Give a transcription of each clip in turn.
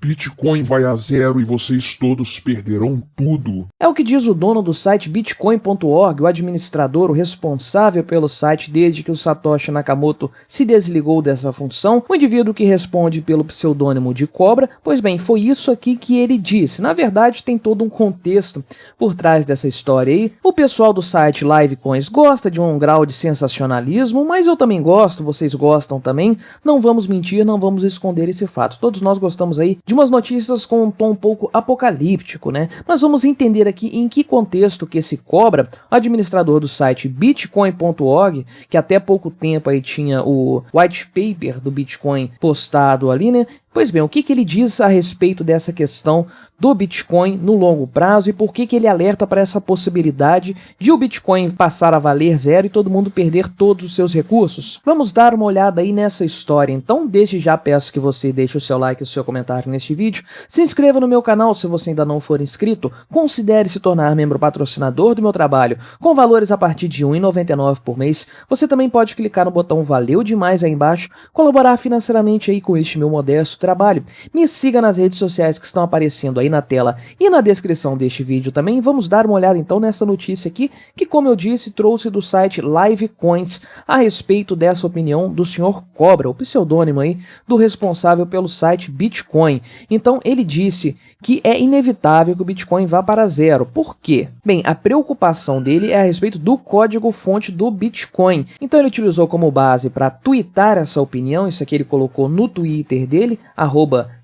Bitcoin vai a zero e vocês todos perderão tudo. É o que diz o dono do site Bitcoin.org, o administrador, o responsável pelo site desde que o Satoshi Nakamoto se desligou dessa função, o indivíduo que responde pelo pseudônimo de Cobra. Pois bem, foi isso aqui que ele disse. Na verdade, tem todo um contexto por trás dessa história aí. O pessoal do site Livecoins gosta de um grau de sensacionalismo, mas eu também gosto, vocês gostam também. Não vamos mentir, não vamos esconder esse fato. Todos nós gostamos aí de umas notícias com um tom um pouco apocalíptico, né? Mas vamos entender aqui em que contexto que esse Cobra, administrador do site Bitcoin.org, que até pouco tempo aí tinha o white paper do Bitcoin postado ali, né? Pois bem, o que ele diz a respeito dessa questão do Bitcoin no longo prazo e por que ele alerta para essa possibilidade de o Bitcoin passar a valer zero e todo mundo perder todos os seus recursos? Vamos dar uma olhada aí nessa história. Então, desde já peço que você deixe o seu like e o seu comentário neste vídeo, se inscreva no meu canal se você ainda não for inscrito, considere se tornar membro patrocinador do meu trabalho, com valores a partir de R$ 1,99 por mês. Você também pode clicar no botão Valeu Demais aí embaixo, colaborar financeiramente aí com este meu modesto trabalho. Me siga nas redes sociais que estão aparecendo aí na tela e na descrição deste vídeo também. Vamos dar uma olhada então nessa notícia aqui, que como eu disse, trouxe do site Livecoins a respeito dessa opinião do Sr. Cobra, o pseudônimo aí do responsável pelo site Bitcoin. Então ele disse que é inevitável que o Bitcoin vá para zero. Por quê? Bem, a preocupação dele é a respeito do código-fonte do Bitcoin. Então ele utilizou como base para twittar essa opinião, isso aqui ele colocou no Twitter dele,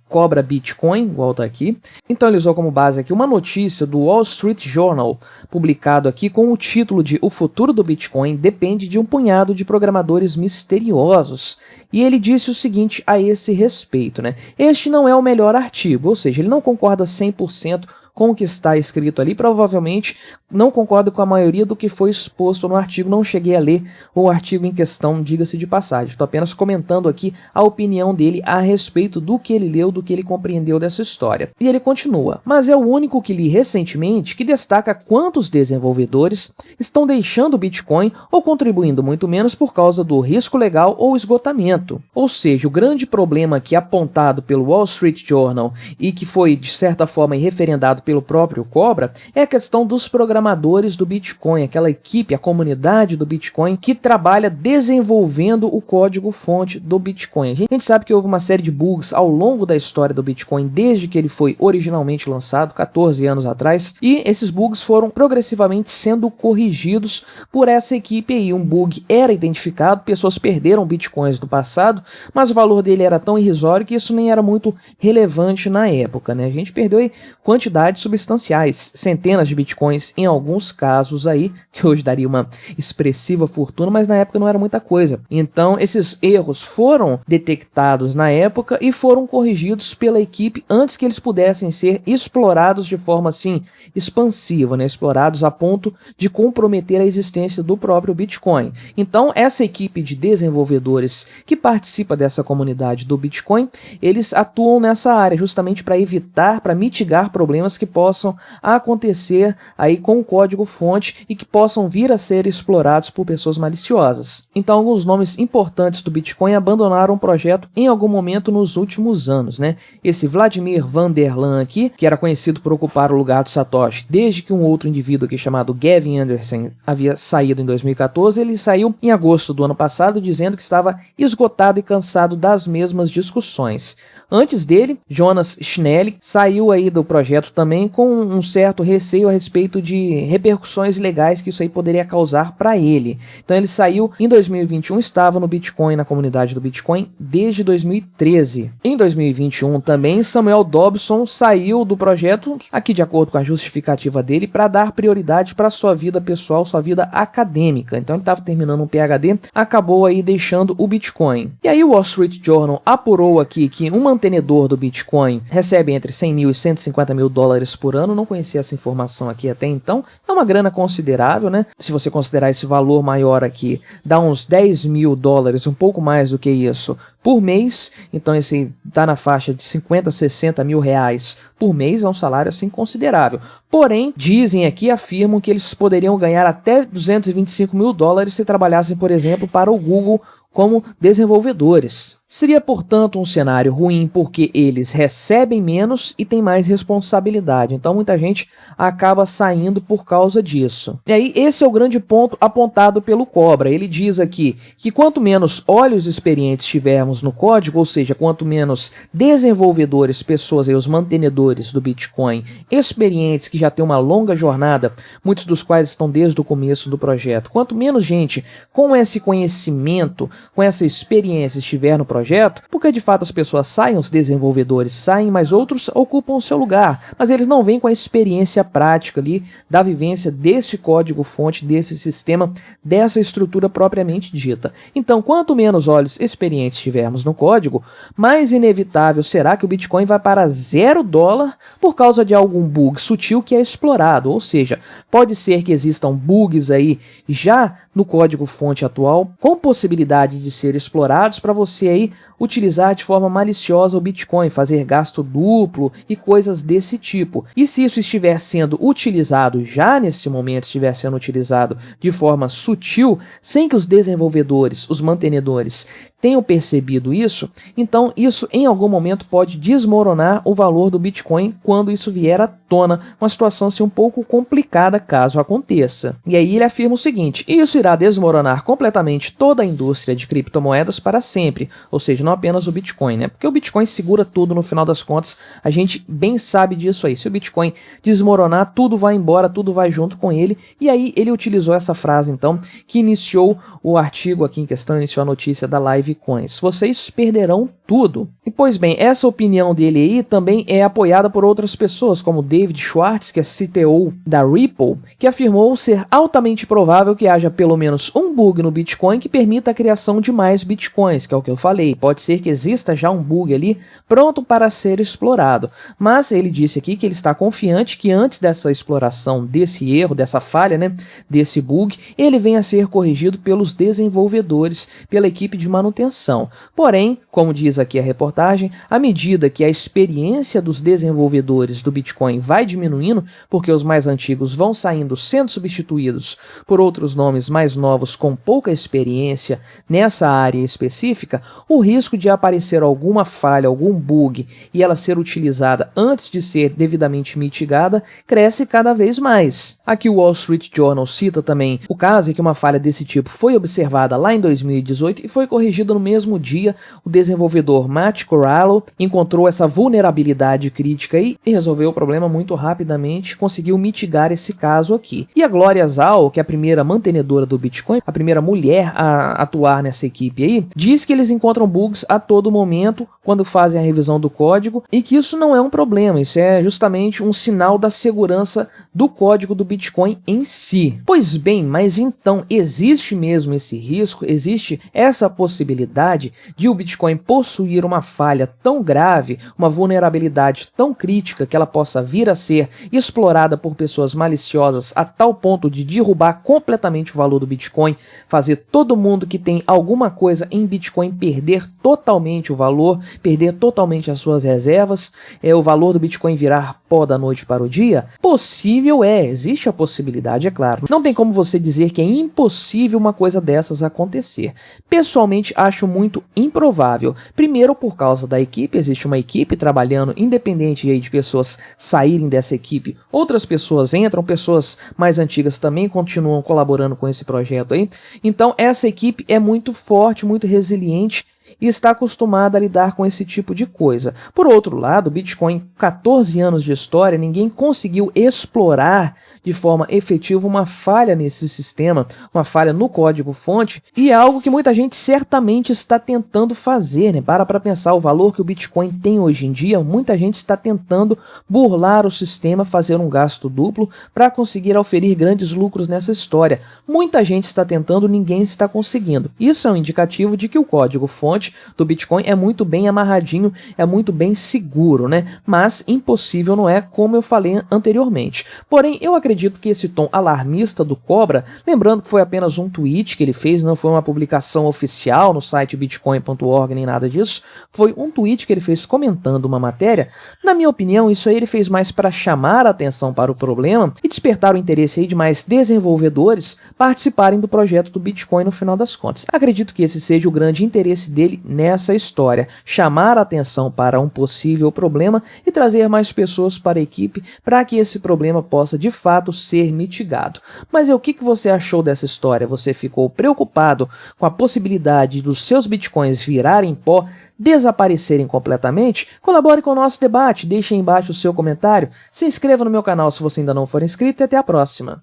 @Cobra Bitcoin, igual tá aqui. Então ele usou como base aqui uma notícia do Wall Street Journal, publicado aqui com o título de "O futuro do Bitcoin depende de um punhado de programadores misteriosos". E ele disse o seguinte a esse respeito, né? Este não é o melhor artigo, ou seja, ele não concorda 100% com o que está escrito ali, provavelmente não concordo com a maioria do que foi exposto no artigo, não cheguei a ler o artigo em questão, diga-se de passagem, estou apenas comentando aqui a opinião dele a respeito do que ele leu, do que ele compreendeu dessa história. E ele continua, mas é o único que li recentemente que destaca quantos desenvolvedores estão deixando o Bitcoin ou contribuindo muito menos por causa do risco legal ou esgotamento. Ou seja, o grande problema aqui apontado pelo Wall Street Journal e que foi de certa forma referendado pelo próprio Cobra é a questão dos programadores do Bitcoin, aquela equipe, a comunidade do Bitcoin que trabalha desenvolvendo o código-fonte do Bitcoin. A gente sabe que houve uma série de bugs ao longo da história do Bitcoin desde que ele foi originalmente lançado, 14 anos atrás, e esses bugs foram progressivamente sendo corrigidos por essa equipe aí. Um bug era identificado, pessoas perderam Bitcoins no passado, mas o valor dele era tão irrisório que isso nem era muito relevante na época, né? A gente perdeu aí quantidades substanciais, centenas de bitcoins em alguns casos aí, que hoje daria uma expressiva fortuna, mas na época não era muita coisa. Então esses erros foram detectados na época e foram corrigidos pela equipe antes que eles pudessem ser explorados de forma assim expansiva, né? Explorados a ponto de comprometer a existência do próprio Bitcoin. Então essa equipe de desenvolvedores que participa dessa comunidade do Bitcoin, eles atuam nessa área justamente para evitar, para mitigar problemas que possam acontecer aí com o código-fonte e que possam vir a ser explorados por pessoas maliciosas. Então, alguns nomes importantes do Bitcoin abandonaram o projeto em algum momento nos últimos anos, né? Esse Vladimir van der Laan aqui, que era conhecido por ocupar o lugar do Satoshi desde que um outro indivíduo aqui chamado Gavin Anderson havia saído em 2014, ele saiu em agosto do ano passado dizendo que estava esgotado e cansado das mesmas discussões. Antes dele, Jonas Schnelli saiu aí do projeto também com um certo receio a respeito de repercussões legais que isso aí poderia causar para ele. Então ele saiu em 2021, estava no Bitcoin, na comunidade do Bitcoin, desde 2013. Em 2021 também, Samuel Dobson saiu do projeto, aqui de acordo com a justificativa dele, para dar prioridade para sua vida pessoal, sua vida acadêmica. Então ele estava terminando um PhD, acabou aí deixando o Bitcoin. E aí o Wall Street Journal apurou aqui que um mantenedor do Bitcoin recebe entre 100 mil e 150 mil dólares por ano. Não conhecia essa informação aqui até então. É uma grana considerável, né? Se você considerar esse valor maior aqui, dá uns 10 mil dólares, um pouco mais do que isso, por mês. Então esse tá na faixa de 50, 60 mil reais por mês, é um salário assim considerável. Porém, dizem aqui, afirmam que eles poderiam ganhar até 225 mil dólares se trabalhassem, por exemplo, para o Google como desenvolvedores. Seria, portanto, um cenário ruim porque eles recebem menos e têm mais responsabilidade. Então, muita gente acaba saindo por causa disso. E aí, esse é o grande ponto apontado pelo Cobra. Ele diz aqui que quanto menos olhos experientes tivermos no código, ou seja, quanto menos desenvolvedores, pessoas aí, os mantenedores do Bitcoin, experientes que já têm uma longa jornada, muitos dos quais estão desde o começo do projeto, quanto menos gente com esse conhecimento, com essa experiência estiver no projeto, porque de fato as pessoas saem, os desenvolvedores saem, mas outros ocupam o seu lugar, mas eles não vêm com a experiência prática ali da vivência desse código-fonte, desse sistema, dessa estrutura propriamente dita. Então, quanto menos olhos experientes tivermos no código, mais inevitável será que o Bitcoin vai para $0 por causa de algum bug sutil que é explorado, ou seja, pode ser que existam bugs aí já no código-fonte atual com possibilidade de ser explorados para você aí utilizar de forma maliciosa o Bitcoin, fazer gasto duplo e coisas desse tipo. E se isso estiver sendo utilizado já nesse momento, estiver sendo utilizado de forma sutil, sem que os desenvolvedores, os mantenedores, tenham percebido isso, então isso em algum momento pode desmoronar o valor do Bitcoin quando isso vier à tona, uma situação assim um pouco complicada caso aconteça. E aí ele afirma o seguinte: isso irá desmoronar completamente toda a indústria de criptomoedas para sempre, ou seja, não apenas o Bitcoin, né? Porque o Bitcoin segura tudo no final das contas, a gente bem sabe disso aí. Se o Bitcoin desmoronar, tudo vai embora, tudo vai junto com ele. E aí ele utilizou essa frase então, que iniciou o artigo aqui em questão, iniciou a notícia da Live Coins: vocês perderão tudo. E pois bem, essa opinião dele aí também é apoiada por outras pessoas, como David Schwartz, que é CTO da Ripple, que afirmou ser altamente provável que haja pelo menos um bug no Bitcoin que permita a criação de mais Bitcoins, que é o que eu falei. Pode ser que exista já um bug ali pronto para ser explorado, mas ele disse aqui que ele está confiante que antes dessa exploração desse erro, dessa falha, né, desse bug, ele venha a ser corrigido pelos desenvolvedores, pela equipe de manutenção. Porém, como diz aqui a reportagem, à medida que a experiência dos desenvolvedores do Bitcoin vai diminuindo, porque os mais antigos vão saindo, sendo substituídos por outros nomes mais novos com pouca experiência nessa área específica, o risco de aparecer alguma falha, algum bug e ela ser utilizada antes de ser devidamente mitigada cresce cada vez mais. Aqui o Wall Street Journal cita também o caso em que uma falha desse tipo foi observada lá em 2018 e foi corrigida no mesmo dia. O desenvolvedor Matt Corallo encontrou essa vulnerabilidade crítica aí e resolveu o problema muito rapidamente, conseguiu mitigar esse caso aqui. E a Gloria Zhao, que é a primeira mantenedora do Bitcoin, a primeira mulher a atuar nessa equipe aí, diz que eles encontram bugs a todo momento quando fazem a revisão do código e que isso não é um problema, isso é justamente um sinal da segurança do código do Bitcoin em si. Pois bem, mas então existe mesmo esse risco, existe essa possibilidade de o Bitcoin possuir uma falha tão grave, uma vulnerabilidade tão crítica que ela possa vir a ser explorada por pessoas maliciosas a tal ponto de derrubar completamente o valor do Bitcoin, fazer todo mundo que tem alguma coisa em Bitcoin perder totalmente o valor, perder totalmente as suas reservas, o valor do Bitcoin virar pó da noite para o dia? Possível existe a possibilidade, é claro. Não tem como você dizer que é impossível uma coisa dessas acontecer. Pessoalmente, acho muito improvável. Primeiro, por causa da equipe, existe uma equipe trabalhando, independente aí de pessoas saírem dessa equipe. Outras pessoas entram, pessoas mais antigas também continuam colaborando com esse projeto aí. Então, essa equipe é muito forte, muito resiliente e está acostumada a lidar com esse tipo de coisa. Por outro lado, o Bitcoin, 14 anos de história, ninguém conseguiu explorar de forma efetiva uma falha nesse sistema, uma falha no código-fonte, e é algo que muita gente certamente está tentando fazer, né? Para pensar o valor que o Bitcoin tem hoje em dia, muita gente está tentando burlar o sistema, fazer um gasto duplo para conseguir oferir grandes lucros nessa história. Muita gente está tentando, ninguém está conseguindo. Isso é um indicativo de que o código-fonte fonte do Bitcoin é muito bem amarradinho, é muito bem seguro, né? Mas impossível não é, como eu falei anteriormente. Porém, eu acredito que esse tom alarmista do Cobra, lembrando que foi apenas um tweet que ele fez, não foi uma publicação oficial no site bitcoin.org nem nada disso, foi um tweet que ele fez comentando uma matéria. Na minha opinião, isso aí ele fez mais para chamar a atenção para o problema e despertar o interesse aí de mais desenvolvedores participarem do projeto do Bitcoin no final das contas. Acredito que esse seja o grande interesse dele nessa história, chamar a atenção para um possível problema e trazer mais pessoas para a equipe para que esse problema possa de fato ser mitigado. Mas o que você achou dessa história? Você ficou preocupado com a possibilidade dos seus bitcoins virarem pó, desaparecerem completamente? Colabore com o nosso debate, deixe aí embaixo o seu comentário, se inscreva no meu canal se você ainda não for inscrito e até a próxima.